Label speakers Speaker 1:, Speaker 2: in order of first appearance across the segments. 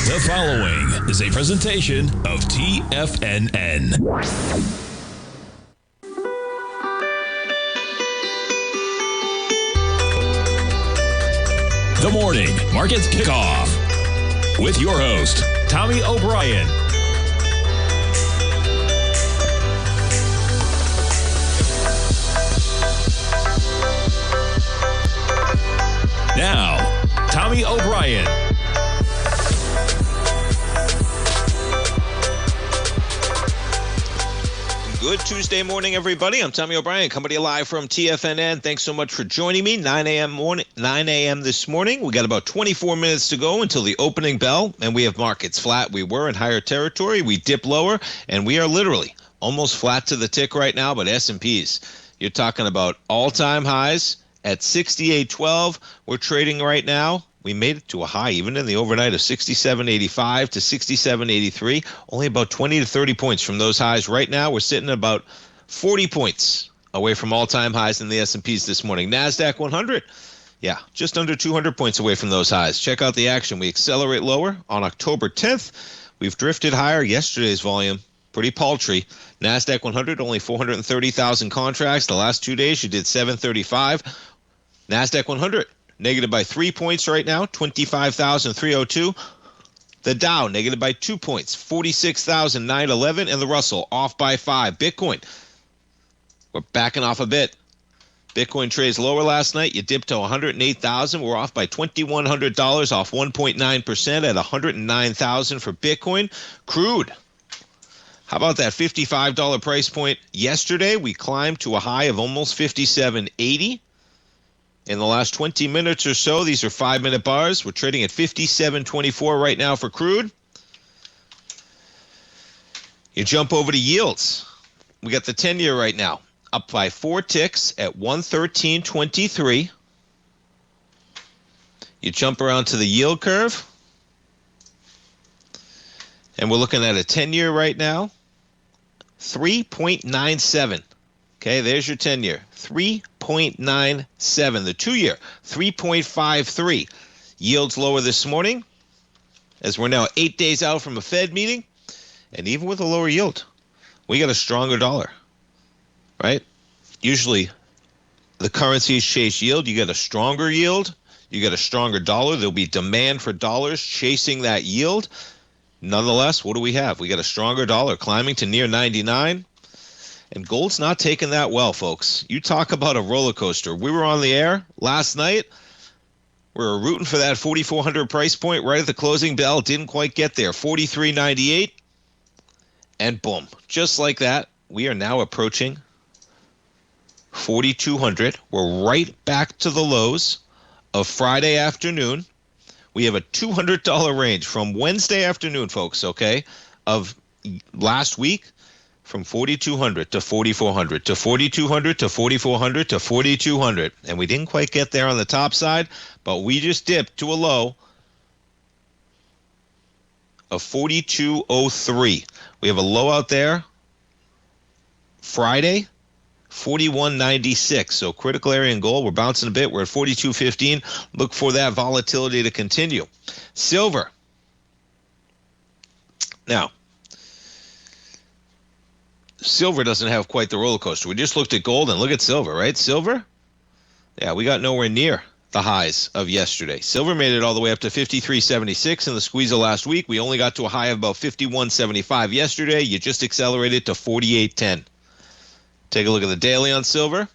Speaker 1: The following is a presentation of TFNN. The Morning Markets Kickoff with your host, Tommy O'Brien. Now, Tommy O'Brien.
Speaker 2: Good Tuesday morning, everybody. I'm Tommy O'Brien, coming to you live from TFNN. Thanks so much for joining me. 9 a.m. this morning. We got about 24 minutes to go until the opening bell, and we have markets flat. We were in higher territory. We dip lower, and we are literally almost flat to the tick right now. But S&Ps, you're talking about all-time highs at 68.12. We're trading right now. We made it to a high even in the overnight of 67.85 to 67.83, only about 20 to 30 points from those highs. Right now, we're sitting about 40 points away from all-time highs in the S&Ps this morning. NASDAQ 100, yeah, just under 200 points away from those highs. Check out the action. We accelerate lower on October 10th. We've drifted higher. Yesterday's volume, pretty paltry. NASDAQ 100, only 430,000 contracts. The last 2 days, you did 735. NASDAQ 100. Negative by 3 points right now, 25,302. The Dow negative by 2 points, 46,911. And the Russell off by 5. Bitcoin, we're backing off a bit. Bitcoin trades lower last night. You dipped to 108,000. We're off by $2,100, off 1.9% at 109,000 for Bitcoin. Crude, how about that $55 price point? Yesterday, we climbed to a high of almost $57.80. In the last 20 minutes or so, these are 5-minute bars. We're trading at 57.24 right now for crude. You jump over to yields. We got the 10-year right now up by 4 ticks at 113.23. You jump around to the yield curve, and we're looking at a 10-year right now, 3.97. Okay, there's your 10-year, 3.97. The 2-year, 3.53. Yields lower this morning as we're now 8 days out from a Fed meeting. And even with a lower yield, we got a stronger dollar, right? Usually the currencies chase yield. You get a stronger yield. You get a stronger dollar. There'll be demand for dollars chasing that yield. Nonetheless, what do we have? We got a stronger dollar climbing to near 99. And gold's not taking that well, folks. You talk about a roller coaster. We were on the air last night. We were rooting for that 4,400 price point right at the closing bell. Didn't quite get there. 43.98. And boom. Just like that, we are now approaching 4,200. We're right back to the lows of Friday afternoon. We have a $200 range from Wednesday afternoon, folks, okay, of last week. From 4,200 to 4,400 to 4,200 to 4,400 to 4,200. And we didn't quite get there on the top side, but we just dipped to a low of 42.03. We have a low out there Friday, 41.96. So critical area in gold, we're bouncing a bit. We're at 42.15. Look for that volatility to continue. Silver. Now, silver doesn't have quite the roller coaster. We just looked at gold and look at silver, right? Silver, yeah, we got nowhere near the highs of yesterday. Silver made it all the way up to 53.76 in the squeeze of last week. We only got to a high of about 51.75 yesterday. You just accelerated to 48.10. Take a look at the daily on silver.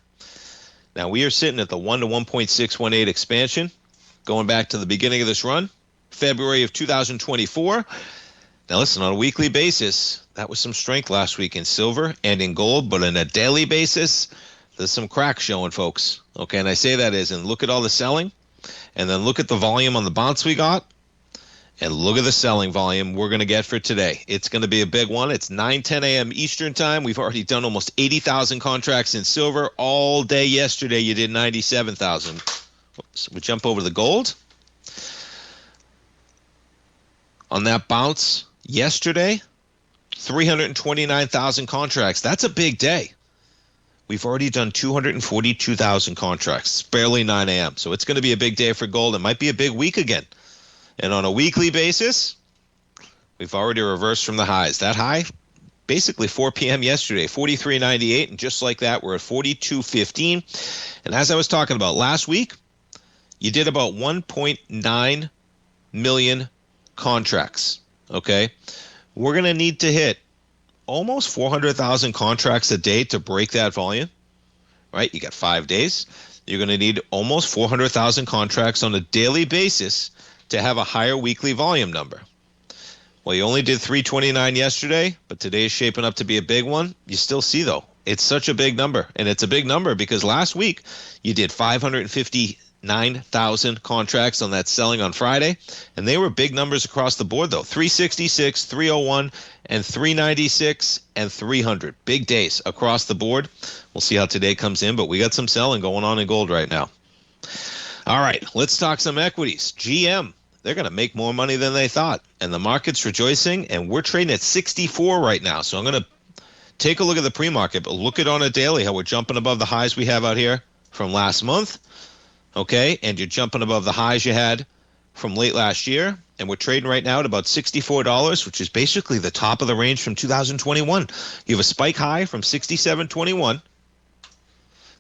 Speaker 2: Now we are sitting at the 1 to 1.618 expansion, going back to the beginning of this run, February of 2024. Now listen, on a weekly basis, that was some strength last week in silver and in gold, but on a daily basis, there's some cracks showing, folks. Okay, and I say that as in look at all the selling, and then look at the volume on the bounce we got, and look at the selling volume we're going to get for today. It's going to be a big one. It's 9:10 a.m. Eastern time. We've already done almost 80,000 contracts in silver. All day yesterday, you did 97,000. We jump over to the gold. On that bounce yesterday, 329,000 contracts. That's a big day. We've already done 242,000 contracts. It's barely 9 a.m. So it's going to be a big day for gold. It might be a big week again. And on a weekly basis, We've already reversed from the highs. That high, basically 4 p.m. yesterday, 43.98, and just like that, we're at 42.15. And as I was talking about last week, you did about 1.9 million contracts, okay? We're going to need to hit almost 400,000 contracts a day to break that volume, right? You got 5 days. You're going to need almost 400,000 contracts on a daily basis to have a higher weekly volume number. Well, you only did 329 yesterday, but today is shaping up to be a big one. You still see, though, it's such a big number. And it's a big number because last week you did 559,000 contracts on that selling on Friday. And they were big numbers across the board, though. 366, 301, and 396, and 300. Big days across the board. We'll see how today comes in, but we got some selling going on in gold right now. All right, let's talk some equities. GM. They're going to make more money than they thought. And the market's rejoicing, and we're trading at 64 right now. So I'm going to take a look at the pre-market, but look at on a daily how we're jumping above the highs we have out here from last month. Okay, and you're jumping above the highs you had from late last year. And we're trading right now at about $64, which is basically the top of the range from 2021. You have a spike high from 67.21.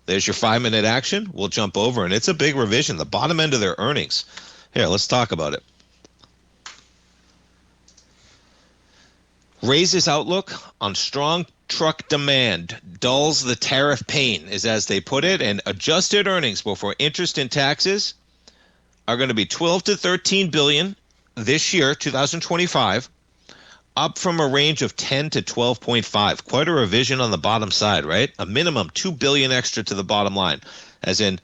Speaker 2: There's your 5-minute action. We'll jump over, and it's a big revision. The bottom end of their earnings. Here, let's talk about it. Raises outlook on strong truck demand, dulls the tariff pain, is as they put it, and adjusted earnings before interest and taxes are going to be 12 to 13 billion this year, 2025, up from a range of 10 to 12.5. Quite a revision on the bottom side, right? A minimum 2 billion extra to the bottom line, as in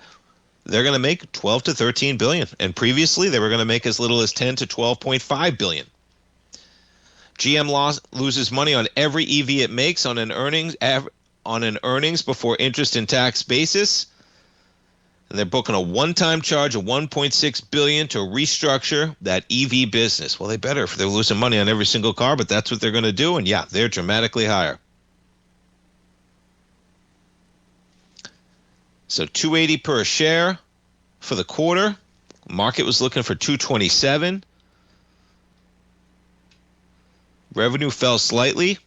Speaker 2: they're going to make 12 to 13 billion. And previously, they were going to make as little as 10 to 12.5 billion. GM loses money on every EV it makes on an earnings before interest and tax basis. And they're booking a one-time charge of 1.6 billion to restructure that EV business. Well, they better if they're losing money on every single car, but that's what they're going to do. And yeah, they're dramatically higher. So $2.80 per share for the quarter. Market was looking for $2.27. Revenue fell slightly.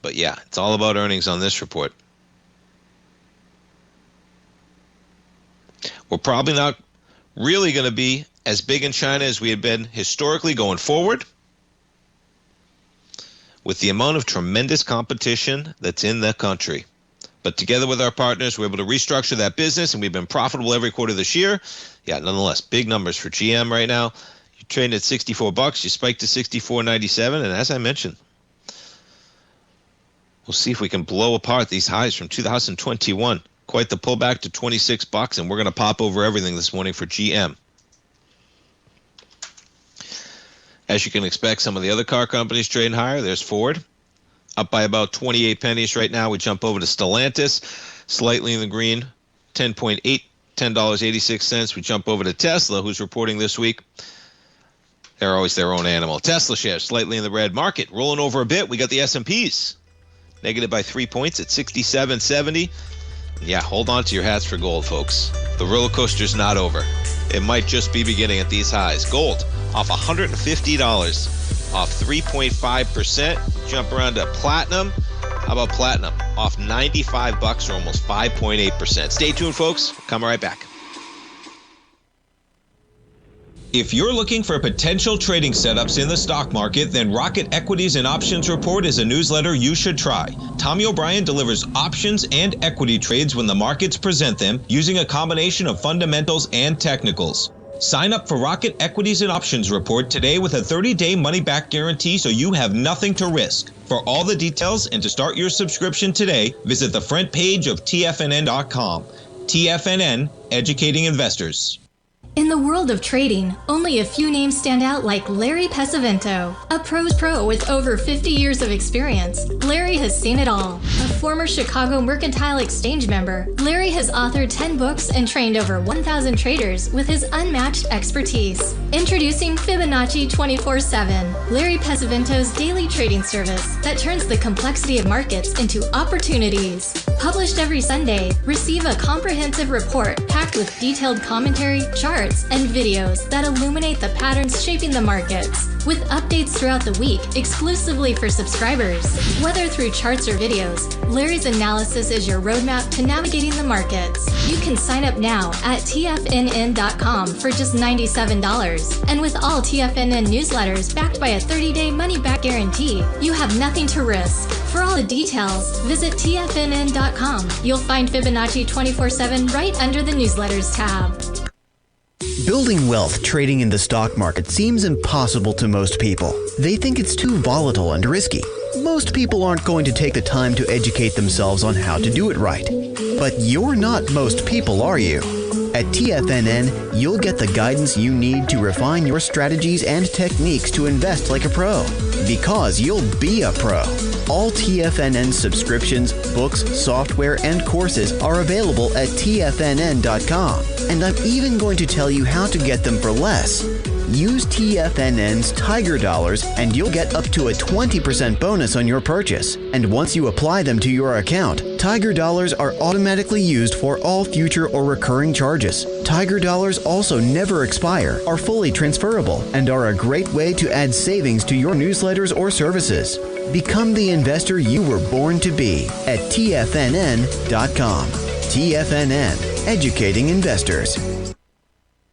Speaker 2: But yeah, it's all about earnings on this report. We're probably not really going to be as big in China as we had been historically going forward, with the amount of tremendous competition that's in the country. But together with our partners, we're able to restructure that business, and we've been profitable every quarter this year. Yeah, nonetheless, big numbers for GM right now. You're trading at $64. You spiked to $64.97, and as I mentioned, we'll see if we can blow apart these highs from 2021. Quite the pullback to $26, and we're going to pop over everything this morning for GM. As you can expect, some of the other car companies trading higher. There's Ford, up by about 28 pennies right now. We jump over to Stellantis, slightly in the green, $10.86. We jump over to Tesla, who's reporting this week. They're always their own animal. Tesla shares slightly in the red. Market rolling over a bit. We got the S&Ps negative by 3 points at 67.70. Yeah, hold on to your hats for gold, folks. The roller coaster's not over. It might just be beginning at these highs. Gold off $150, off 3.5%. Jump around to platinum. How about platinum? Off $95 or almost 5.8%. Stay tuned, folks. Coming right back. If you're looking for potential trading setups in the stock market, then Rocket Equities and Options Report is a newsletter you should try. Tommy O'Brien delivers options and equity trades when the markets present them, using a combination of fundamentals and technicals. Sign up for Rocket Equities and Options Report today with a 30-day money-back guarantee, so you have nothing to risk. For all the details and to start your subscription today, visit the front page of TFNN.com. TFNN, educating investors.
Speaker 3: In the world of trading, only a few names stand out like Larry Pesavento. A pro's pro with over 50 years of experience, Larry has seen it all. A former Chicago Mercantile Exchange member, Larry has authored 10 books and trained over 1,000 traders with his unmatched expertise. Introducing Fibonacci 24/7, Larry Pesavento's daily trading service that turns the complexity of markets into opportunities. Published every Sunday, receive a comprehensive report packed with detailed commentary, charts, and videos that illuminate the patterns shaping the markets. with updates throughout the week exclusively for subscribers. Whether through charts or videos, Larry's analysis is your roadmap to navigating the markets. You can sign up now at TFNN.com for just $97. And with all TFNN newsletters backed by a 30-day money-back guarantee, you have nothing to risk. For all the details, visit TFNN.com. You'll find Fibonacci 24/7 right under the newsletters tab.
Speaker 4: Building wealth trading in the stock market seems impossible to most people. They think it's too volatile and risky. Most people aren't going to take the time to educate themselves on how to do it right. But you're not most people, are you? At TFNN, you'll get the guidance you need to refine your strategies and techniques to invest like a pro. Because you'll be a pro. All TFNN subscriptions, books, software, and courses are available at TFNN.com. And I'm even going to tell you how to get them for less. Use TFNN's Tiger Dollars and you'll get up to a 20% bonus on your purchase. And once you apply them to your account, Tiger Dollars are automatically used for all future or recurring charges. Tiger Dollars also never expire, are fully transferable, and are a great way to add savings to your newsletters or services. Become the investor you were born to be at TFNN.com. TFNN, educating investors.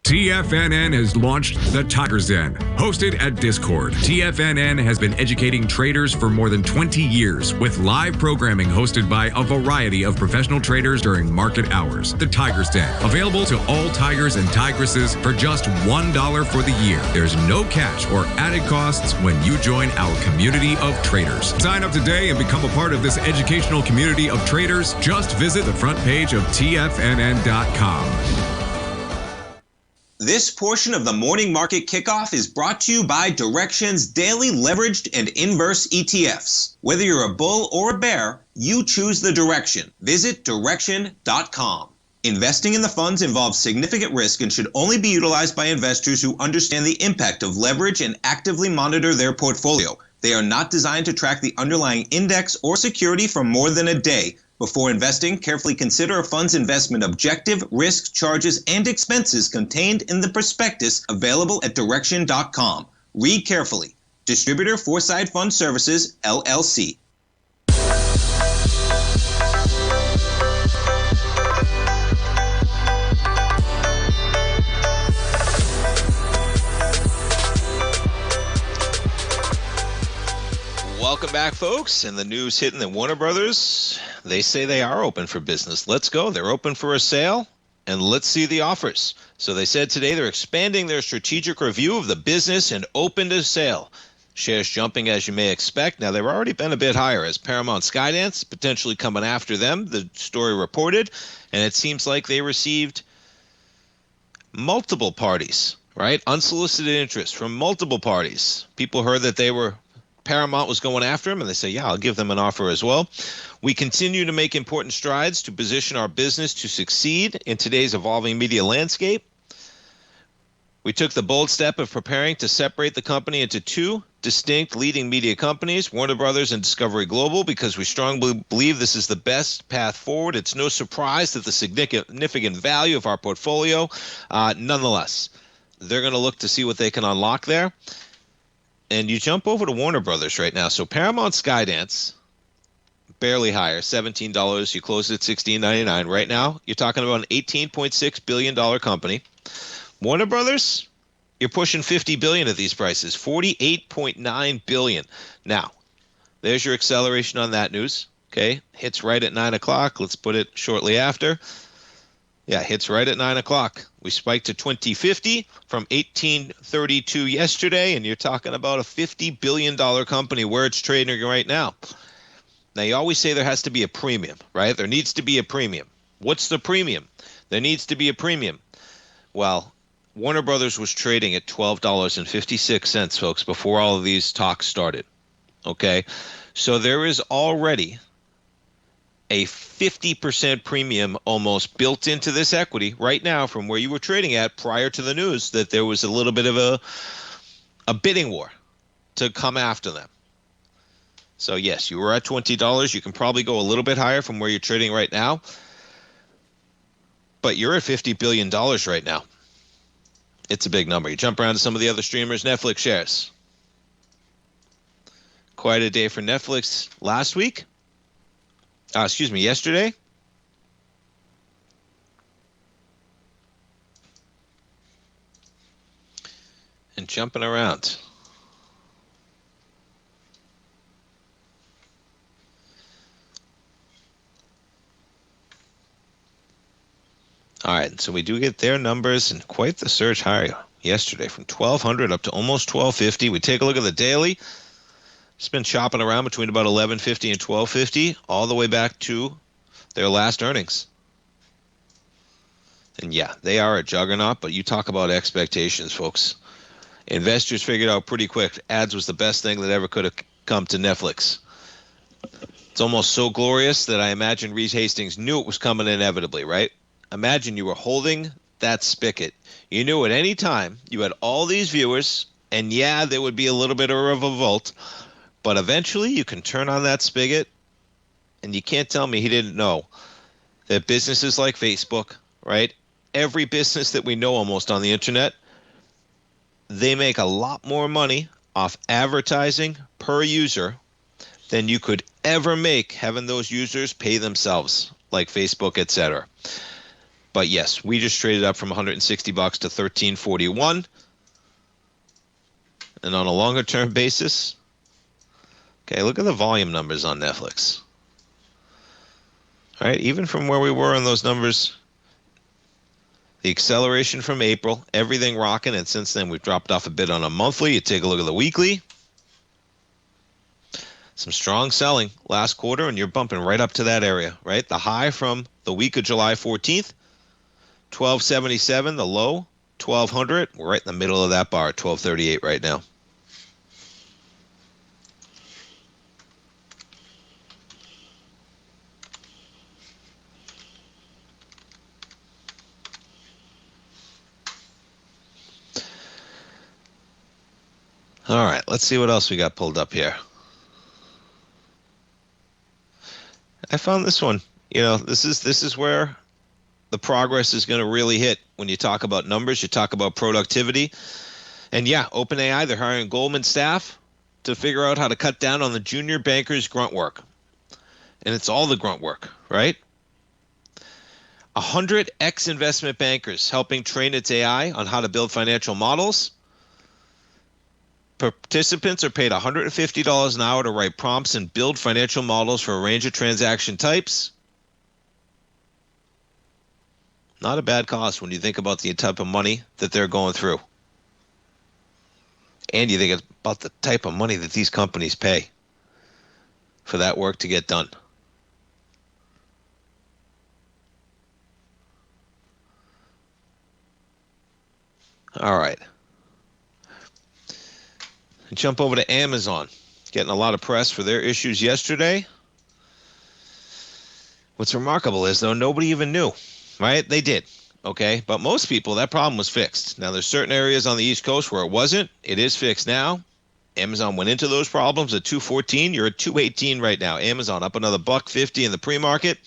Speaker 1: TFNN has launched the Tiger Zen, hosted at Discord. TFNN has been educating traders for more than 20 years, with live programming hosted by a variety of professional traders during market hours. The Tiger Zen, available to all tigers and tigresses for just $1 for the year. There's no catch or added costs when you join our community of traders. Sign up today and become a part of this educational community of traders. Just visit the front page of TFNN.com.
Speaker 2: This portion of the Morning Market Kickoff is brought to you by Direxion's daily leveraged and inverse ETFs. Whether you're a bull or a bear, you choose the direction. Visit Direxion.com. Investing in the funds involves significant risk and should only be utilized by investors who understand the impact of leverage and actively monitor their portfolio. They are not designed to track the underlying index or security for more than a day. Before investing, carefully consider a fund's investment objective, risk, charges, and expenses contained in the prospectus available at Direxion.com. Read carefully. Distributor Foreside Fund Services, LLC. Welcome back, folks. And the news hitting the Warner Brothers, they say they are open for business. Let's go. They're open for a sale, and let's see the offers. So they said today they're expanding their strategic review of the business and open to sale. Shares jumping as you may expect. Now, they've already been a bit higher as Paramount Skydance potentially coming after them, the story reported, and it seems like they received multiple parties, right? Unsolicited interest from multiple parties. People heard that Paramount was going after him, and they say, yeah, I'll give them an offer as well. We continue to make important strides to position our business to succeed in today's evolving media landscape. We took the bold step of preparing to separate the company into two distinct leading media companies, Warner Brothers and Discovery Global, because we strongly believe this is the best path forward. It's no surprise that the significant value of our portfolio. Nonetheless, they're going to look to see what they can unlock there. And you jump over to Warner Brothers right now. So Paramount Skydance, barely higher, $17. You closed at $16.99. Right now, you're talking about an $18.6 billion company. Warner Brothers, you're pushing $50 billion at these prices, $48.9 billion. Now, there's your acceleration on that news. Okay, hits right at 9 o'clock. Let's put it shortly after. Yeah, hits right at 9 o'clock. We spiked to 2050 from 1832 yesterday, and you're talking about a $50 billion company where it's trading right now. Now, you always say there has to be a premium, right? There needs to be a premium. What's the premium? There needs to be a premium. Well, Warner Brothers was trading at $12.56, folks, before all of these talks started. Okay? So there is already a 50% premium almost built into this equity right now from where you were trading at prior to the news that there was a little bit of a bidding war to come after them. So yes, you were at $20. You can probably go a little bit higher from where you're trading right now, but you're at $50 billion right now. It's a big number. You jump around to some of the other streamers. Netflix shares Quite a day for Netflix last week. Yesterday. And jumping around. All right, so we do get their numbers, and quite the surge higher yesterday from 1,200 up to almost 1,250. We take a look at the daily. It's been chopping around between about 1,150 and 1,250, all the way back to their last earnings. And yeah, they are a juggernaut, but you talk about expectations, folks. Investors figured out pretty quick ads was the best thing that ever could have come to Netflix. It's almost so glorious that I imagine Reed Hastings knew it was coming inevitably, right? Imagine you were holding that spigot. You knew at any time you had all these viewers, and yeah, there would be a little bit of a revolt, but eventually you can turn on that spigot, and you can't tell me he didn't know that businesses like Facebook, right? Every business that we know almost on the internet, they make a lot more money off advertising per user than you could ever make having those users pay themselves, like Facebook, etc. But yes, we just traded up from $160 to $13.41. And on a longer term basis, okay, look at the volume numbers on Netflix. All right, even from where we were on those numbers, the acceleration from April, everything rocking, and since then we've dropped off a bit on a monthly. You take a look at the weekly. Some strong selling last quarter, and you're bumping right up to that area, right? The high from the week of July 14th, 1277, the low, 1200. We're right in the middle of that bar at 1238 right now. All right, let's see what else we got pulled up here. I found this one. You know, this is where the progress is going to really hit. When you talk about numbers, you talk about productivity. And yeah, OpenAI, they're hiring Goldman staff to figure out how to cut down on the junior bankers' grunt work. And it's all the grunt work, right? 100 ex-investment bankers helping train its AI on how to build financial models. Participants are paid $150 an hour to write prompts and build financial models for a range of transaction types. Not a bad cost when you think about the type of money that they're going through. And you think about the type of money that these companies pay for that work to get done. All right. And jump over to Amazon. Getting a lot of press for their issues yesterday. What's remarkable is, though, nobody even knew, right? They did, okay? But most people, that problem was fixed. Now, there's certain areas on the East Coast where it wasn't. It is fixed now. Amazon went into those problems at 214. You're at 218 right now. Amazon up another $1.50 in the pre-market.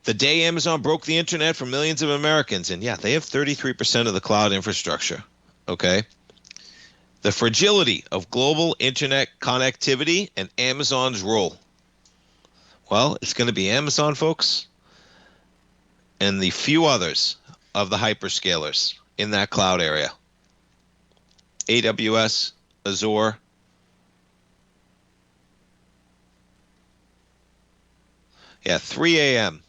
Speaker 2: The day Amazon broke the internet for millions of Americans, and yeah, they have 33% of the cloud infrastructure, okay? The fragility of global internet connectivity and Amazon's role. Well, it's going to be Amazon, folks, and the few others of the hyperscalers in that cloud area. AWS, Azure. Yeah, 3 a.m.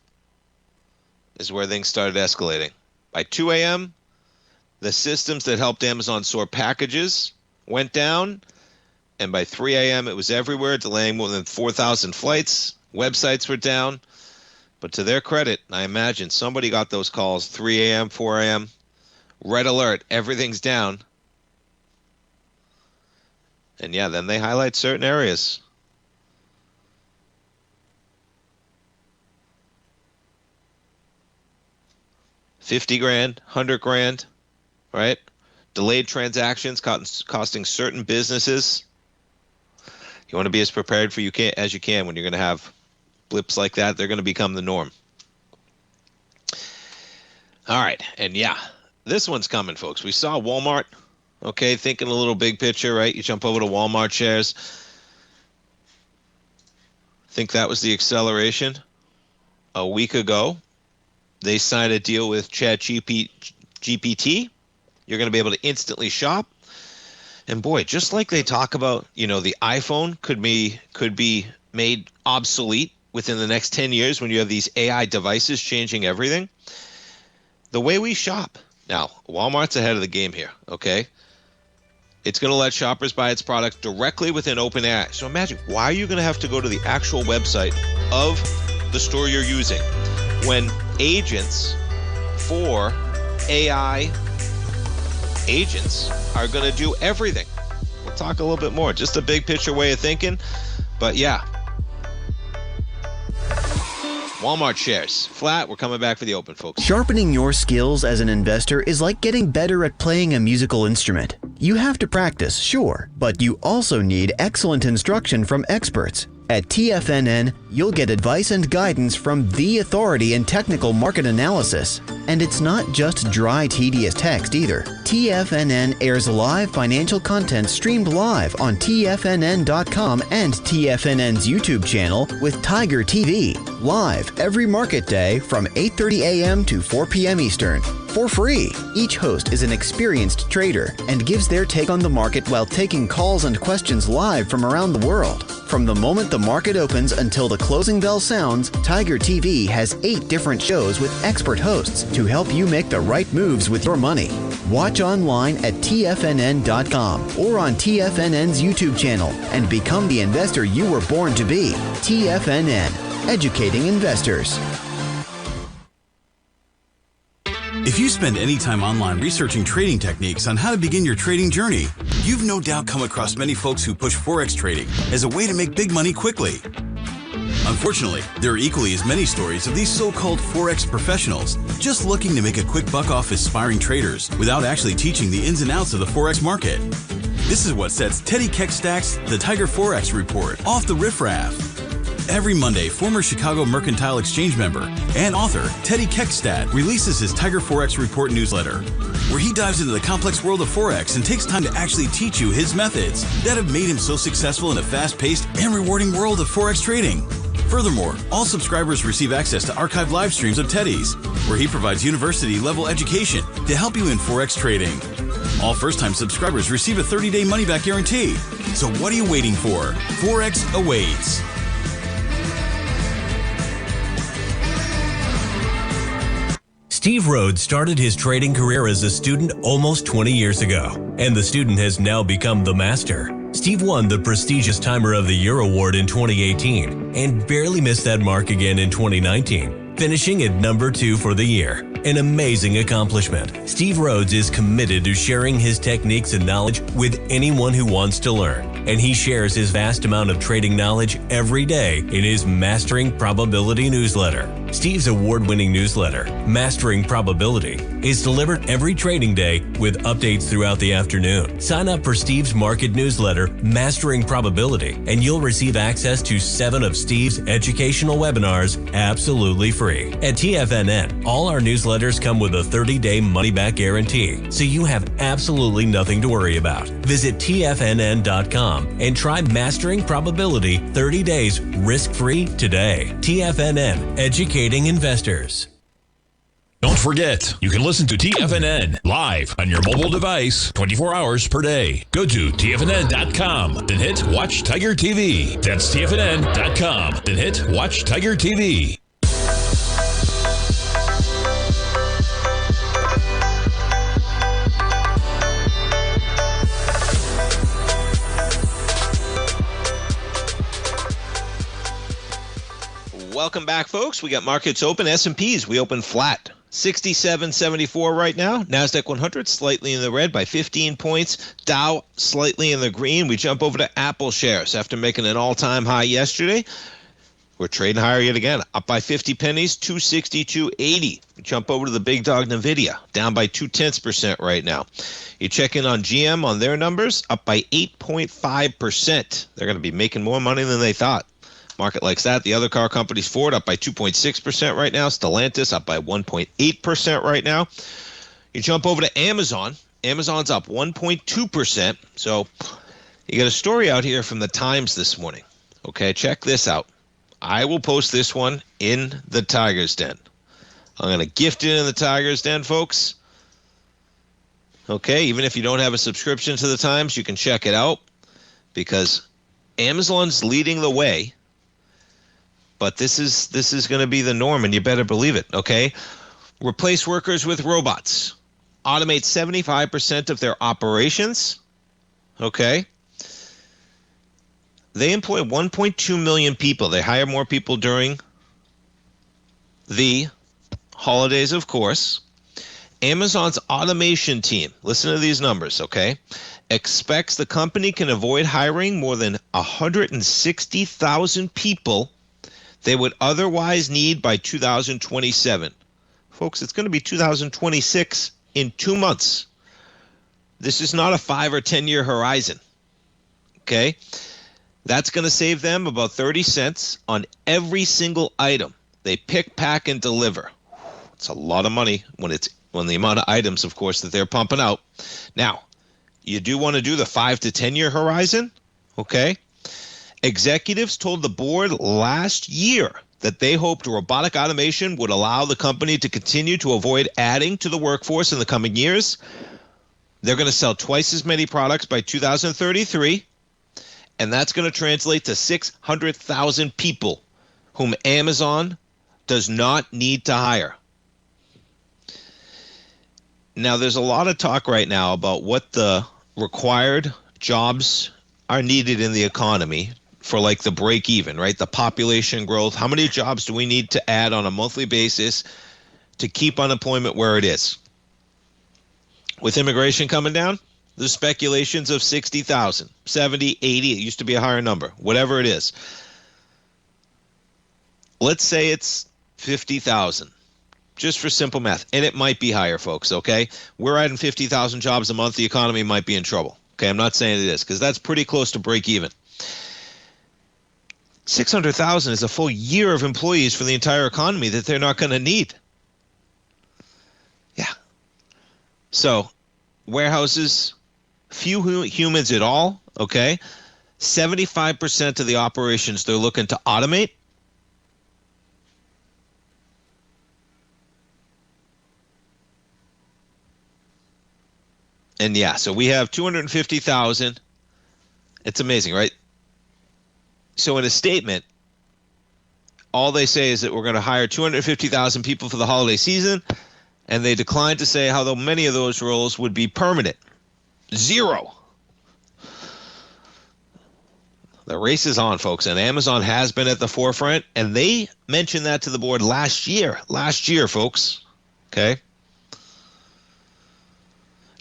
Speaker 2: is where things started escalating. By 2 a.m., the systems that helped Amazon sort packages went down, and by 3 a.m. it was everywhere, delaying more than 4,000 flights. Websites were down. But to their credit, I imagine somebody got those calls 3 a.m., 4 a.m. Red alert, everything's down. And yeah, then they highlight certain areas. $50,000, $100,000, right? Delayed transactions costing certain businesses. You want to be as prepared for as you can when you're going to have blips like that. They're going to become the norm. All right, and yeah, this one's coming, folks. We saw Walmart, okay, thinking a little big picture, right? You jump over to Walmart shares. Think that was the acceleration. A week ago, they signed a deal with ChatGPT. You're going to be able to instantly shop. And boy, just like they talk about, the iPhone could be made obsolete within the next 10 years when you have these AI devices changing everything. The way we shop. Now, Walmart's ahead of the game here, okay? It's going to let shoppers buy its product directly within OpenAI. So imagine, why are you going to have to go to the actual website of the store you're using when agents for AI agents are going to do everything? We'll talk a little bit more. Just a big picture way of thinking. But yeah. Walmart shares flat. We're coming back for the open, folks.
Speaker 4: Sharpening your skills as an investor is like getting better at playing a musical instrument. You have to practice, sure, but you also need excellent instruction from experts. At TFNN, you'll get advice and guidance from the authority in technical market analysis. And it's not just dry, tedious text either. TFNN airs live financial content streamed live on TFNN.com and TFNN's YouTube channel with Tiger TV, live every market day from 8:30 a.m. to 4 p.m. Eastern. For free. Each host is an experienced trader and gives their take on the market while taking calls and questions live from around the world. From the moment the market opens until the closing bell sounds, Tiger TV has 8 different shows with expert hosts to help you make the right moves with your money. Watch online at TFNN.com or on TFNN's YouTube channel and become the investor you were born to be. TFNN, educating investors.
Speaker 5: If you spend any time online researching trading techniques on how to begin your trading journey, you've no doubt come across many folks who push Forex trading as a way to make big money quickly. Unfortunately, there are equally as many stories of these so-called Forex professionals just looking to make a quick buck off aspiring traders without actually teaching the ins and outs of the Forex market. This is what sets Teddy Keckstack's The Tiger Forex Report off the riffraff. Every Monday, former Chicago Mercantile Exchange member and author Teddy Keckstack releases his Tiger Forex Report newsletter, where he dives into the complex world of Forex and takes time to actually teach you his methods that have made him so successful in a fast-paced and rewarding world of Forex trading. Furthermore, all subscribers receive access to archived live streams of Teddy's, where he provides university-level education to help you in Forex trading. All first-time subscribers receive a 30-day money-back guarantee. So what are you waiting for? Forex awaits.
Speaker 6: Steve Rhodes started his trading career as a student almost 20 years ago, and the student has now become the master. Steve won the prestigious Timer of the Year award in 2018 and barely missed that mark again in 2019, finishing at number 2 for the year. An amazing accomplishment. Steve Rhodes is committed to sharing his techniques and knowledge with anyone who wants to learn, and he shares his vast amount of trading knowledge every day in his Mastering Probability newsletter. Steve's award-winning newsletter, Mastering Probability, is delivered every trading day with updates throughout the afternoon. Sign up for Steve's market newsletter, Mastering Probability, and you'll receive access to 7 of Steve's educational webinars absolutely free. At TFNN, all our newsletters come with a 30-day money-back guarantee, so you have absolutely nothing to worry about. Visit TFNN.com and try Mastering Probability 30 days risk-free today. TFNN, educating investors.
Speaker 7: Don't forget, you can listen to TFNN live on your mobile device 24 hours per day. Go to TFNN.com, then hit Watch Tiger TV. That's TFNN.com, then hit Watch Tiger TV.
Speaker 2: Welcome back, folks. We got markets open. S&Ps, we open flat. 67.74 right now. NASDAQ 100 slightly in the red by 15 points. Dow slightly in the green. We jump over to Apple shares after making an all-time high yesterday. We're trading higher yet again, up by 50 pennies, 262.80. We jump over to the big dog NVIDIA, down by 0.2% right now. You check in on GM on their numbers, up by 8.5%. They're going to be making more money than they thought. Market likes that. The other car companies, Ford up by 2.6% right now. Stellantis up by 1.8% right now. You jump over to Amazon. Amazon's up 1.2%. So you got a story out here from the Times this morning. Okay, check this out. I will post this one in the Tiger's Den. I'm going to gift it in the Tiger's Den, folks. Okay, even if you don't have a subscription to the Times, you can check it out because Amazon's leading the way. But this is going to be the norm, and you better believe it, okay? Replace workers with robots. Automate 75% of their operations, okay? They employ 1.2 million people. They hire more people during the holidays, of course. Amazon's automation team, listen to these numbers, okay, expects the company can avoid hiring more than 160,000 people they would otherwise need by 2027. Folks, it's going to be 2026 in 2 months. This is not a 5 or 10-year horizon, okay? That's going to save them about 30 cents on every single item they pick, pack, and deliver. It's a lot of money when the amount of items, of course, that they're pumping out. Now, you do want to do the 5 to 10-year horizon, okay? Executives told the board last year that they hoped robotic automation would allow the company to continue to avoid adding to the workforce in the coming years. They're going to sell twice as many products by 2033, and that's going to translate to 600,000 people whom Amazon does not need to hire. Now, there's a lot of talk right now about what the required jobs are needed in the economy for like the break even, right? The population growth. How many jobs do we need to add on a monthly basis to keep unemployment where it is? With immigration coming down, there's speculations of 60,000, 70, 80. It used to be a higher number, whatever it is. Let's say it's 50,000. Just for simple math. And it might be higher, folks, okay? We're adding 50,000 jobs a month. The economy might be in trouble. Okay, I'm not saying it is because that's pretty close to break even. 600,000 is a full year of employees for the entire economy that they're not going to need. Yeah. So, warehouses, few humans at all, okay? 75% of the operations they're looking to automate. And yeah, so we have 250,000. It's amazing, right? So in a statement, all they say is that we're going to hire 250,000 people for the holiday season, and they declined to say how many of those roles would be permanent. 0. The race is on, folks, and Amazon has been at the forefront, and they mentioned that to the board last year, folks, okay?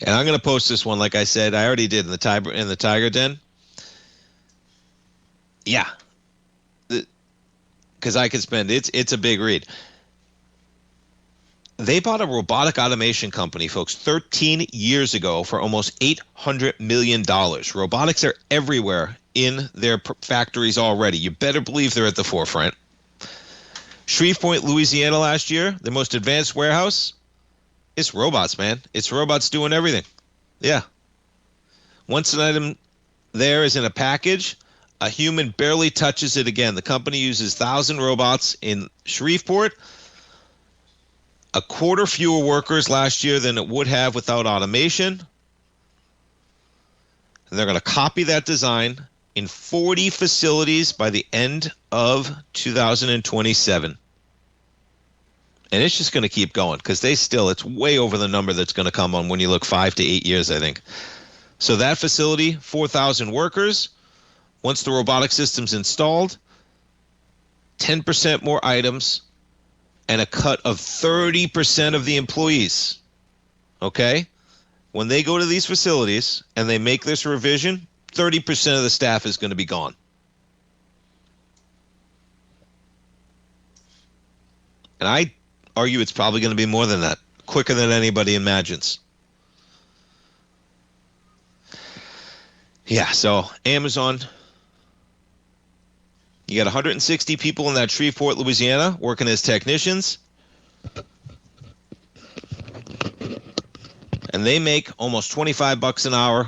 Speaker 2: And I'm going to post this one, like I said, I already did in the Tiger Den. Yeah, because I could spend it's a big read. They bought a robotic automation company, folks, 13 years ago for almost $800 million. Robotics are everywhere in their factories already. You better believe they're at the forefront. Shreveport, Louisiana last year, the most advanced warehouse. It's robots, man. It's robots doing everything. Yeah. Once an item there is in a package, a human barely touches it again. The company uses 1,000 robots in Shreveport, a quarter fewer workers last year than it would have without automation. And they're going to copy that design in 40 facilities by the end of 2027. And it's just going to keep going because it's way over the number that's going to come on when you look 5 to 8 years, I think. So that facility, 4,000 workers. Once the robotic system's installed, 10% more items and a cut of 30% of the employees. Okay? When they go to these facilities and they make this revision, 30% of the staff is going to be gone. And I argue it's probably going to be more than that, quicker than anybody imagines. Yeah, so Amazon, you got 160 people in that Shreveport, Louisiana, working as technicians. And they make almost $25 an hour.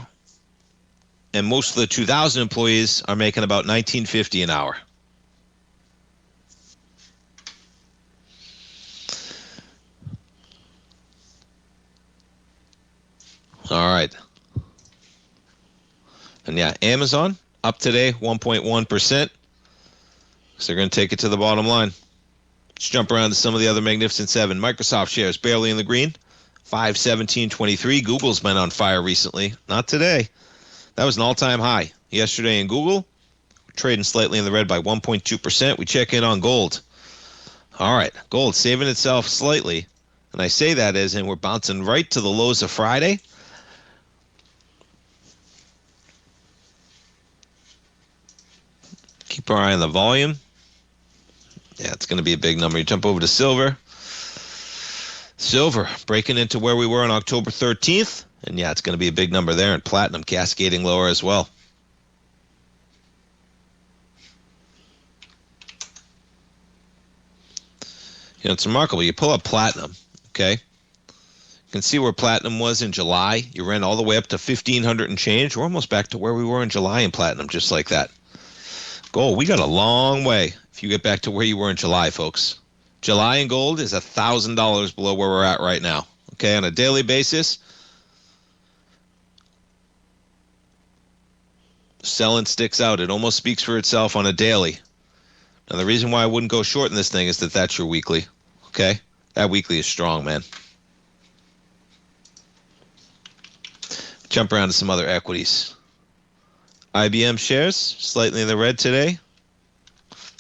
Speaker 2: And most of the 2,000 employees are making about $19.50 an hour. All right. And yeah, Amazon up today 1.1%. So they're going to take it to the bottom line. Let's jump around to some of the other Magnificent Seven. Microsoft shares barely in the green, 517.23. Google's been on fire recently. Not today. That was an all-time high yesterday in Google. Trading slightly in the red by 1.2%. We check in on gold. All right, gold saving itself slightly. And I say that as in we're bouncing right to the lows of Friday. Keep our eye on the volume. Yeah, it's going to be a big number. You jump over to silver. Silver breaking into where we were on October 13th. And yeah, it's going to be a big number there. And platinum cascading lower as well. You know, it's remarkable. You pull up platinum, okay? You can see where platinum was in July. You ran all the way up to 1,500 and change. We're almost back to where we were in July in platinum, just like that. Gold, we got a long way if you get back to where you were in July, folks. July in gold is $1,000 below where we're at right now. Okay, on a daily basis, selling sticks out. It almost speaks for itself on a daily. Now, the reason why I wouldn't go short in this thing is that that's your weekly. Okay, that weekly is strong, man. Jump around to some other equities. IBM shares slightly in the red today.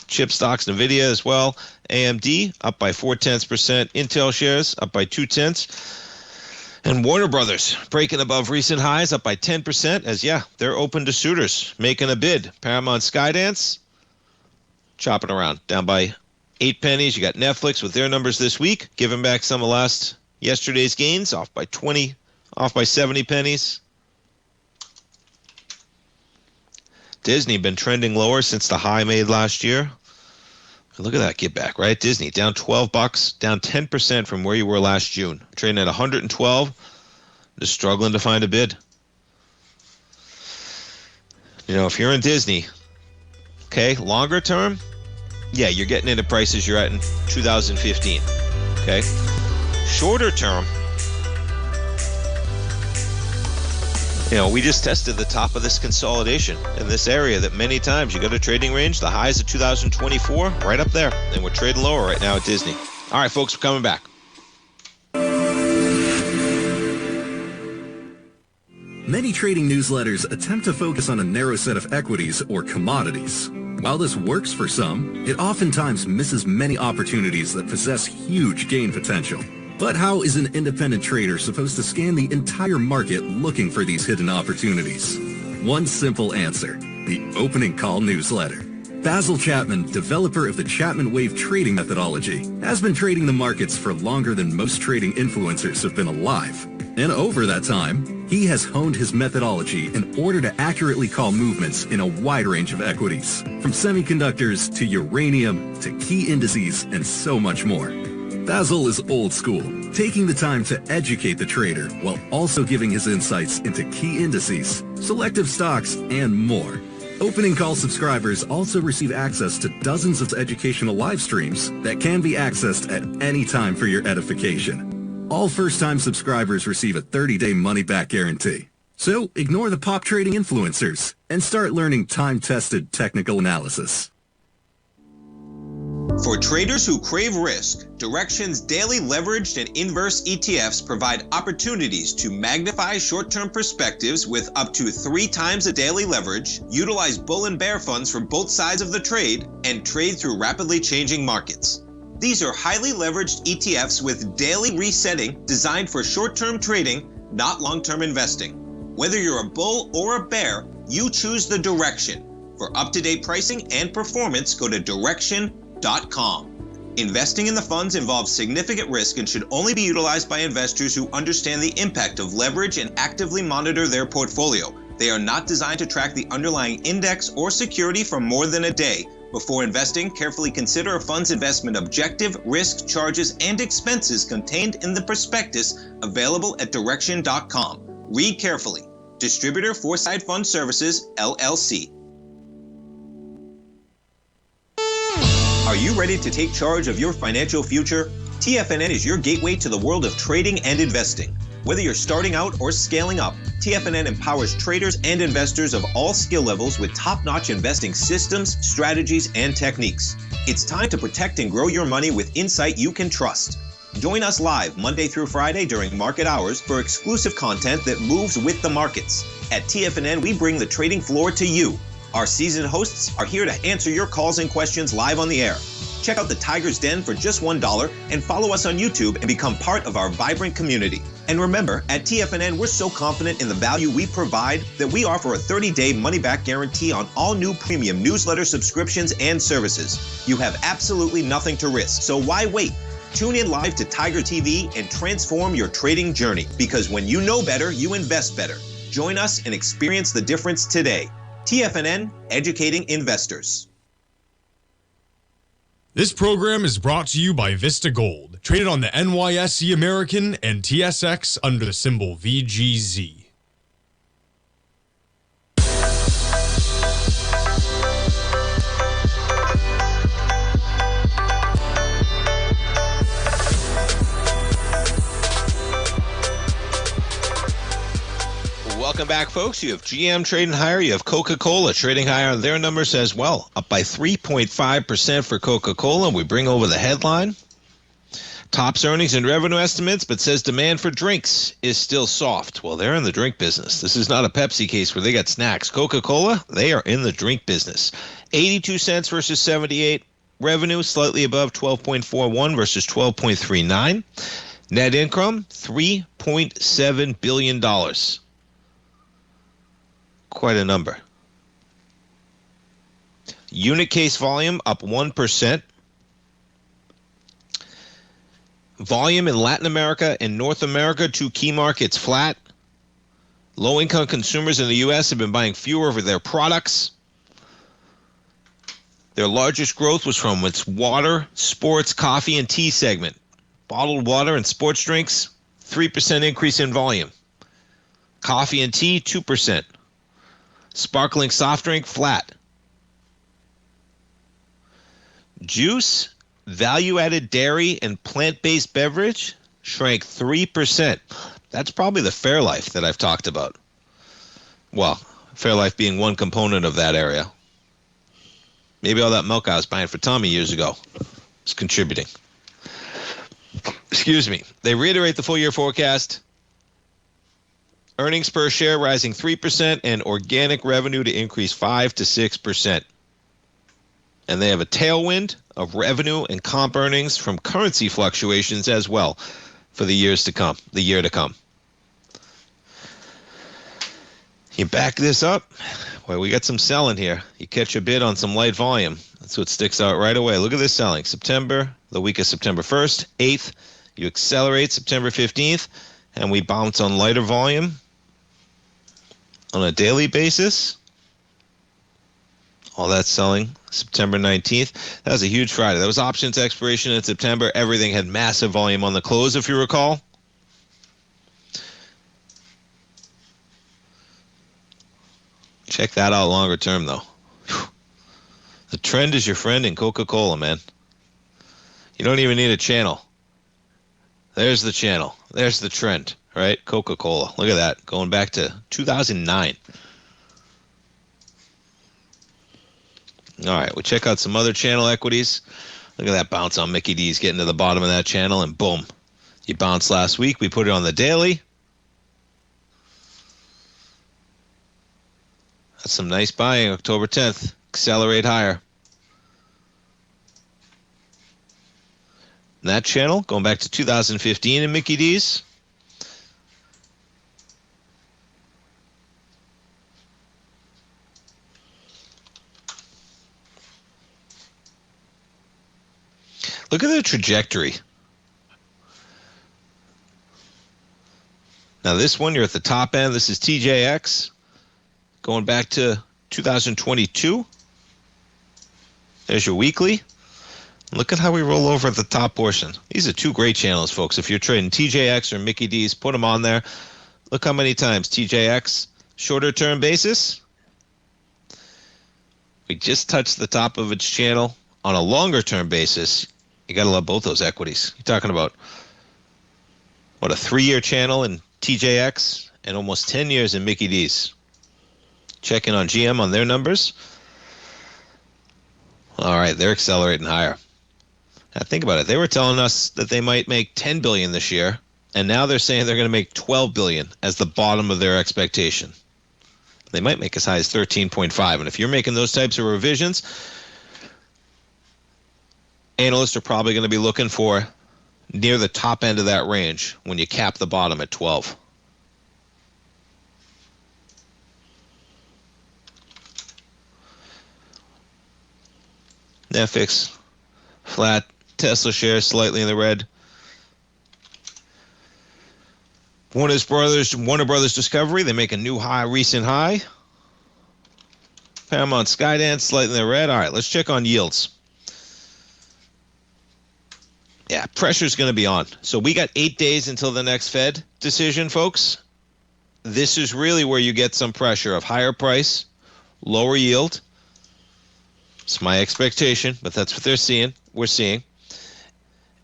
Speaker 2: Chip stocks, Nvidia as well. AMD up by 0.4%. Intel shares up by 0.2. And Warner Brothers breaking above recent highs, up by 10%. As yeah, they're open to suitors making a bid. Paramount Skydance chopping around, down by 8 pennies. You got Netflix with their numbers this week, giving back some of yesterday's gains, off by 70 pennies. Disney been trending lower since the high made last year. Look at that get back, right? Disney down $12, down 10% from where you were last June. Trading at 112, just struggling to find a bid. You know, if you're in Disney, okay, longer term, yeah, you're getting into prices you're at in 2015. Okay, shorter term, you know, we just tested the top of this consolidation in this area that many times you go to trading range, the highs of 2024, right up there. And we're trading lower right now at Disney. All right, folks, we're coming back.
Speaker 8: Many trading newsletters attempt to focus on a narrow set of equities or commodities. While this works for some, it oftentimes misses many opportunities that possess huge gain potential. But how is an independent trader supposed to scan the entire market looking for these hidden opportunities? One simple answer: the opening call newsletter. Basil Chapman, developer of the Chapman Wave trading methodology, has been trading the markets for longer than most trading influencers have been alive. And over that time, he has honed his methodology in order to accurately call movements in a wide range of equities, from semiconductors to uranium to key indices and so much more. Basil is old school, taking the time to educate the trader while also giving his insights into key indices, selective stocks, and more. Opening call subscribers also receive access to dozens of educational live streams that can be accessed at any time for your edification. All first-time subscribers receive a 30-day money-back guarantee. So ignore the pop trading influencers and start learning time-tested technical analysis.
Speaker 9: For traders who crave risk, Direxion's daily leveraged and inverse ETFs provide opportunities to magnify short-term perspectives with up to 3 times a daily leverage, utilize bull and bear funds from both sides of the trade, and trade through rapidly changing markets. These are highly leveraged ETFs with daily resetting designed for short-term trading, not long-term investing. Whether you're a bull or a bear, you choose the Direxion. For up-to-date pricing and performance, go to Direxion.com. Investing in the funds involves significant risk and should only be utilized by investors who understand the impact of leverage and actively monitor their portfolio. They are not designed to track the underlying index or security for more than a day. Before investing, carefully consider a fund's investment objective, risk, charges, and expenses contained in the prospectus available at Direxion.com. Read carefully. Distributor Foresight Fund Services, LLC. Are you ready to take charge of your financial future? TFNN is your gateway to the world of trading and investing. Whether you're starting out or scaling up, TFNN empowers traders and investors of all skill levels with top-notch investing systems, strategies, and techniques. It's time to protect and grow your money with insight you can trust. Join us live Monday through Friday during market hours for exclusive content that moves with the markets. At TFNN, we bring the trading floor to you. Our seasoned hosts are here to answer your calls and questions live on the air. Check out the Tiger's Den for just $1 and follow us on YouTube and become part of our vibrant community. And remember, at TFNN, we're so confident in the value we provide that we offer a 30-day money-back guarantee on all new premium newsletter subscriptions and services. You have absolutely nothing to risk, so why wait? Tune in live to Tiger TV and transform your trading journey, because when you know better, you invest better. Join us and experience the difference today. TFNN, educating investors.
Speaker 10: This program is brought to you by Vista Gold, traded on the NYSE American and TSX under the symbol VGZ.
Speaker 2: Welcome back, folks. You have GM trading higher. You have Coca-Cola trading higher on their numbers as well, up by 3.5% for Coca-Cola. We bring over the headline. Tops earnings and revenue estimates, but says demand for drinks is still soft. Well, they're in the drink business. This is not a Pepsi case where they got snacks. Coca-Cola, they are in the drink business. 82 cents versus 78. Revenue slightly above 12.41 versus 12.39. Net income, $3.7 billion. Quite a number. Unit case volume up 1%. Volume in Latin America and North America, two key markets, flat. Low-income consumers in the U.S. have been buying fewer of their products. Their largest growth was from its water, sports, coffee, and tea segment. Bottled water and sports drinks, 3% increase in volume. Coffee and tea, 2%. Sparkling soft drink, flat. Juice, value-added dairy, and plant-based beverage shrank 3%. That's probably the Fairlife that I've talked about. Well, Fairlife being one component of that area. Maybe all that milk I was buying for Tommy years ago is contributing. Excuse me. They reiterate the full-year forecast. Earnings per share rising 3% and organic revenue to increase 5 to 6%. And they have a tailwind of revenue and comp earnings from currency fluctuations as well for the year to come. You back this up, well, we got some selling here. You catch a bid on some light volume. That's what sticks out right away. Look at this selling. September, the week of September 1st, 8th. You accelerate September 15th, and we bounce on lighter volume on a daily basis. All that selling September 19th. That was a huge Friday. That was options expiration in September. Everything had massive volume on the close, if you recall. Check that out longer term, though. Whew. The trend is your friend in Coca-Cola, man. You don't even need a channel. There's the channel. There's the trend, right? Coca-Cola. Look at that. Going back to 2009. All right, we'll check out some other channel equities. Look at that bounce on Mickey D's getting to the bottom of that channel, and boom. You bounced last week. We put it on the daily. That's some nice buying. October 10th. Accelerate higher. And that channel, going back to 2015 in Mickey D's. Look at the trajectory. Now this one, you're at the top end. This is TJX. Going back to 2022. There's your weekly. Look at how we roll over at the top portion. These are two great channels, folks. If you're trading TJX or Mickey D's, put them on there. Look how many times TJX, shorter term basis. We just touched the top of its channel. On a longer term basis, you got to love both those equities. You're talking about, what, a 3-year channel in TJX, and almost 10 years in Mickey D's. Checking on GM on their numbers. All right, they're accelerating higher. Now think about it. They were telling us that they might make $10 billion this year, and now they're saying they're going to make $12 billion as the bottom of their expectation. They might make as high as 13.5, and if you're making those types of revisions, analysts are probably going to be looking for near the top end of that range when you cap the bottom at 12. Netflix, flat. Tesla shares slightly in the red. Warner Brothers Discovery, they make a new high, recent high. Paramount Skydance, slightly in the red. All right, let's check on yields. Yeah, pressure's going to be on. So we got 8 days until the next Fed decision, folks. This is really where you get some pressure of higher price, lower yield. It's my expectation, but that's what we're seeing.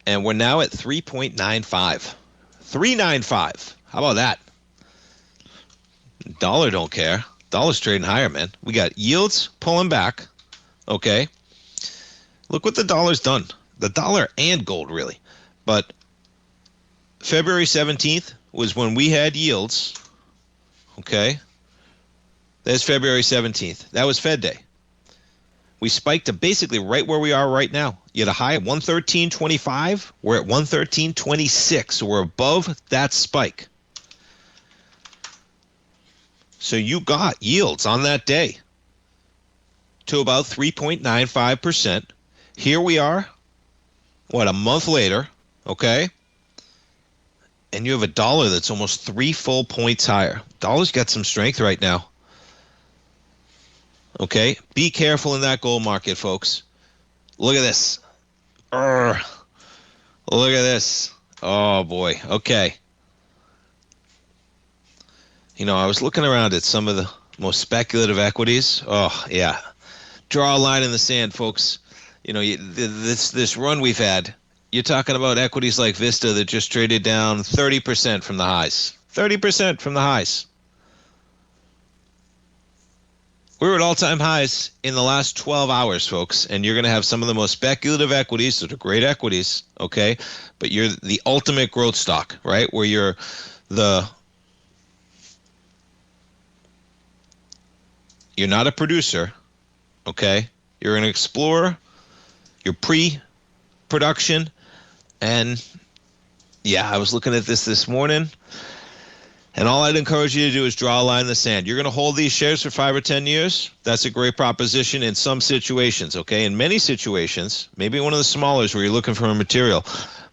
Speaker 2: And we're now at 3.95. 3.95. How about that? Dollar don't care. Dollar's trading higher, man. We got yields pulling back. Okay. Look what the dollar's done. The dollar and gold, really. But February 17th was when we had yields. Okay. There's February 17th. That was Fed Day. We spiked to basically right where we are right now. You had a high at 113.25. We're at 113.26. So we're above that spike. So you got yields on that day to about 3.95%. Here we are, a month later, okay? And you have a dollar that's almost 3 full points higher. Dollar's got some strength right now. Okay, be careful in that gold market, folks. Look at this. Look at this. Oh, boy. Okay. You know, I was looking around at some of the most speculative equities. Oh, yeah. Draw a line in the sand, folks. You know, this run we've had, you're talking about equities like Vista that just traded down 30% from the highs. 30% from the highs. We were at all-time highs in the last 12 hours, folks, and you're going to have some of the most speculative equities that are great equities, okay? But you're the ultimate growth stock, right? Where you're not a producer, okay? You're an explorer, you're pre-production, and yeah, I was looking at this morning. And all I'd encourage you to do is draw a line in the sand. You're going to hold these shares for 5 or 10 years. That's a great proposition in some situations, okay? In many situations, maybe one of the smallers where you're looking for a material.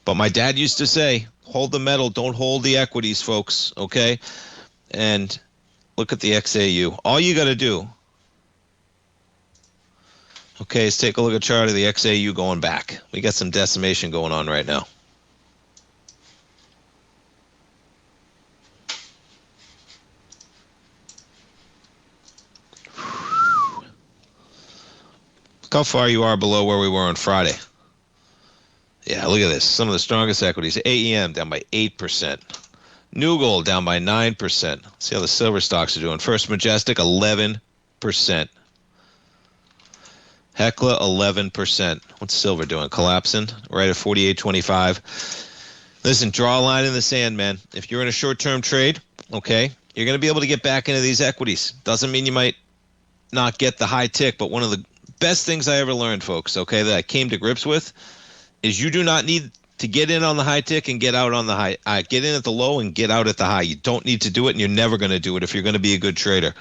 Speaker 2: But my dad used to say, hold the metal, don't hold the equities, folks, okay? And look at the XAU. All you got to do, okay, is take a look at a chart of the XAU going back. We got some decimation going on right now. Look how far you are below where we were on Friday. Yeah, look at this. Some of the strongest equities. AEM down by 8%. New Gold down by 9%. See how the silver stocks are doing. First Majestic, 11%. Hecla, 11%. What's silver doing? Collapsing right at 48.25. Listen, draw a line in the sand, man. If you're in a short-term trade, okay, you're going to be able to get back into these equities. Doesn't mean you might not get the high tick, but one of the best things I ever learned, folks, okay, that I came to grips with is you do not need to get in on the high tick and get out on the high. Get in at the low and get out at the high. You don't need to do it, and you're never going to do it if you're going to be a good trader.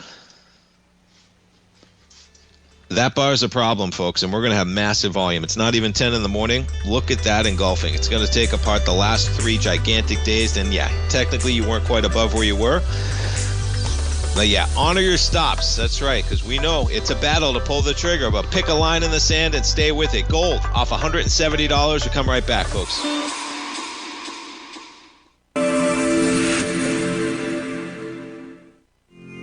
Speaker 2: That bar is a problem, folks, and we're going to have massive volume. It's not even 10 in the morning. Look at that engulfing. It's going to take apart the last 3 gigantic days, and yeah, technically you weren't quite above where you were. But yeah, honor your stops. That's right, because we know it's a battle to pull the trigger, but pick a line in the sand and stay with it. Gold off $170. We come right back, folks.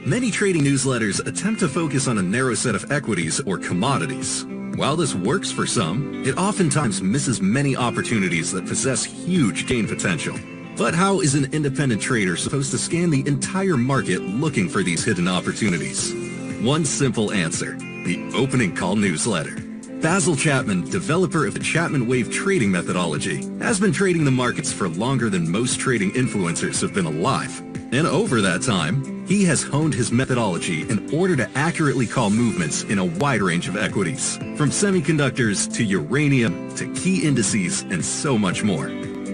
Speaker 8: Many trading newsletters attempt to focus on a narrow set of equities or commodities. While this works for some, it oftentimes misses many opportunities that possess huge gain potential. But how is an independent trader supposed to scan the entire market looking for these hidden opportunities? One simple answer: the opening call newsletter. Basil Chapman, developer of the Chapman Wave trading methodology, has been trading the markets for longer than most trading influencers have been alive. And over that time, he has honed his methodology in order to accurately call movements in a wide range of equities, from semiconductors to uranium to key indices and so much more.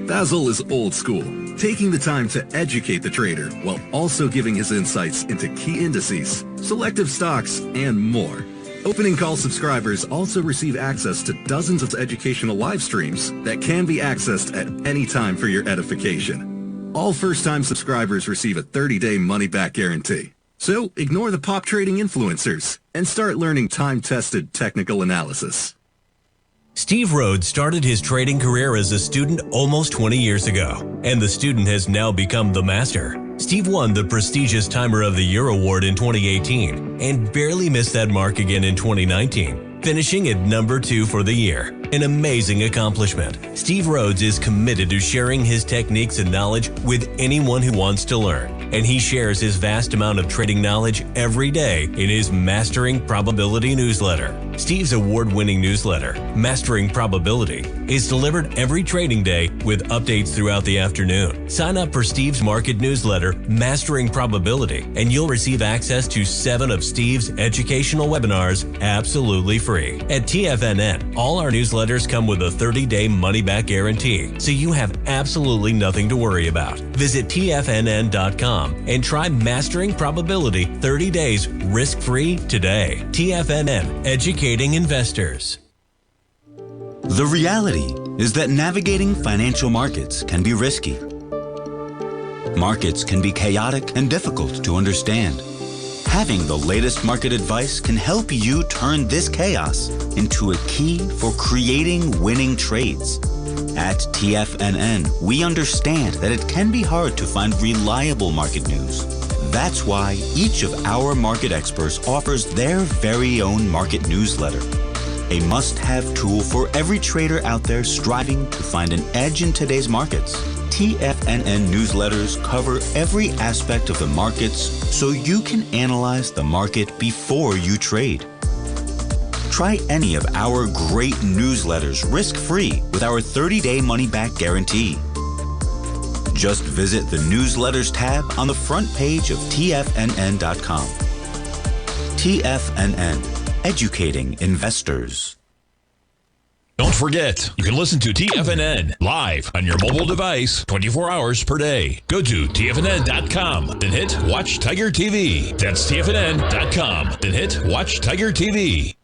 Speaker 8: Basil is old school, taking the time to educate the trader while also giving his insights into key indices, selective stocks, and more. Opening call subscribers also receive access to dozens of educational live streams that can be accessed at any time for your edification. All first-time subscribers receive a 30-day money-back guarantee. So ignore the pop trading influencers and start learning time-tested technical analysis.
Speaker 6: Steve Rhodes started his trading career as a student almost 20 years ago, and the student has now become the master. Steve won the prestigious Timer of the Year award in 2018 and barely missed that mark again in 2019, finishing at number 2 for the year. An amazing accomplishment. Steve Rhodes is committed to sharing his techniques and knowledge with anyone who wants to learn, and he shares his vast amount of trading knowledge every day in his Mastering Probability newsletter. Steve's award-winning newsletter, Mastering Probability, is delivered every trading day with updates throughout the afternoon. Sign up for Steve's market newsletter, Mastering Probability, and you'll receive access to 7 of Steve's educational webinars absolutely free. At TFNN, all our newsletters come with a 30-day money-back guarantee, so you have absolutely nothing to worry about. Visit TFNN.com and try Mastering Probability 30 days risk-free today. TFNN, educating investors.
Speaker 11: The reality is that navigating financial markets can be risky. Markets can be chaotic and difficult to understand. Having the latest market advice can help you turn this chaos into a key for creating winning trades. At TFNN, we understand that it can be hard to find reliable market news. That's why each of our market experts offers their very own market newsletter, a must-have tool for every trader out there striving to find an edge in today's markets. TFNN newsletters cover every aspect of the markets so you can analyze the market before you trade. Try any of our great newsletters risk-free with our 30-day money-back guarantee. Just visit the Newsletters tab on the front page of TFNN.com. TFNN, educating investors.
Speaker 7: Don't forget, you can listen to TFNN live on your mobile device 24 hours per day. Go to TFNN.com, then hit Watch Tiger TV. That's TFNN.com, then hit Watch Tiger TV.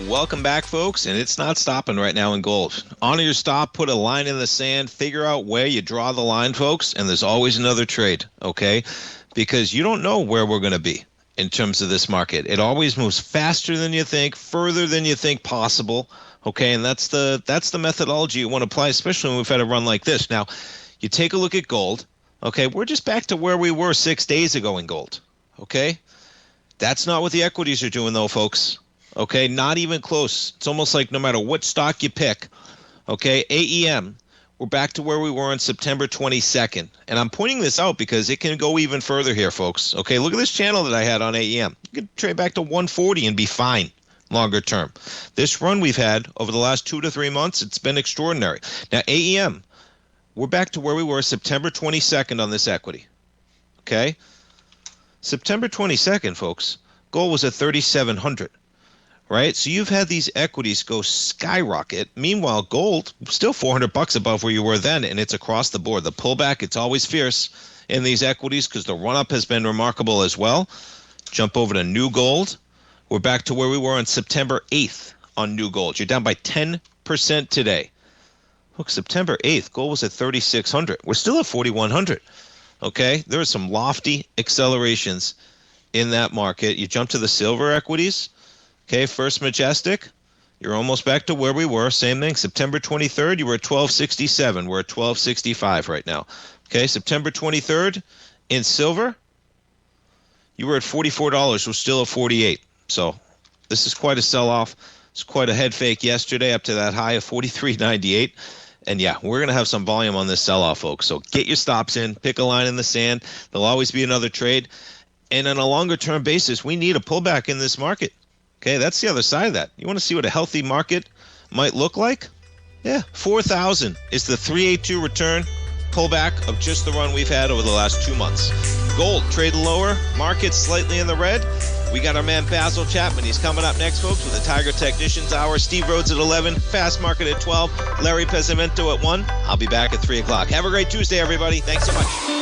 Speaker 2: Welcome back, folks, and it's not stopping right now in gold. Honor your stop, put a line in the sand, figure out where you draw the line, folks, and there's always another trade, okay? Because you don't know where we're going to be in terms of this market. It always moves faster than you think, further than you think possible, okay? And that's the methodology you want to apply, especially when we've had a run like this. Now, you take a look at gold, okay? We're just back to where we were 6 days ago in gold, okay? That's not what the equities are doing, though, folks. Okay, not even close. It's almost like no matter what stock you pick, okay, AEM, we're back to where we were on September 22nd. And I'm pointing this out because it can go even further here, folks. Okay, look at this channel that I had on AEM. You can trade back to 140 and be fine longer term. This run we've had over the last 2 to 3 months, it's been extraordinary. Now, AEM, we're back to where we were September 22nd on this equity. Okay? September 22nd, folks, gold was at 3,700. Right? So you've had these equities go skyrocket. Meanwhile, gold still $400 above where you were then, and it's across the board. The pullback, it's always fierce in these equities because the run-up has been remarkable as well. Jump over to new gold. We're back to where we were on September 8th on new gold. You're down by 10% today. Look, September 8th, gold was at 3,600. We're still at 4,100. Okay? There are some lofty accelerations in that market. You jump to the silver equities. Okay, First Majestic, you're almost back to where we were. Same thing, September 23rd, you were at 1267. We're at 1265 right now. Okay, September 23rd, In silver, you were at $44. We're still at $48. So this is quite a sell-off. It's quite a head fake yesterday up to that high of $43.98. And yeah, we're going to have some volume on this sell-off, folks. So get your stops in, pick a line in the sand. There'll always be another trade. And on a longer-term basis, we need a pullback in this market. Okay, that's the other side of that. You want to see what a healthy market might look like? Yeah, 4,000 is the 382 return pullback of just the run we've had over the last 2 months. Gold trade lower, market slightly in the red. We got our man Basil Chapman. He's coming up next, folks, with the Tiger Technicians Hour. Steve Rhodes at 11, Fast Market at 12, Larry Pesavento at 1. I'll be back at 3 o'clock. Have a great Tuesday, everybody. Thanks so much.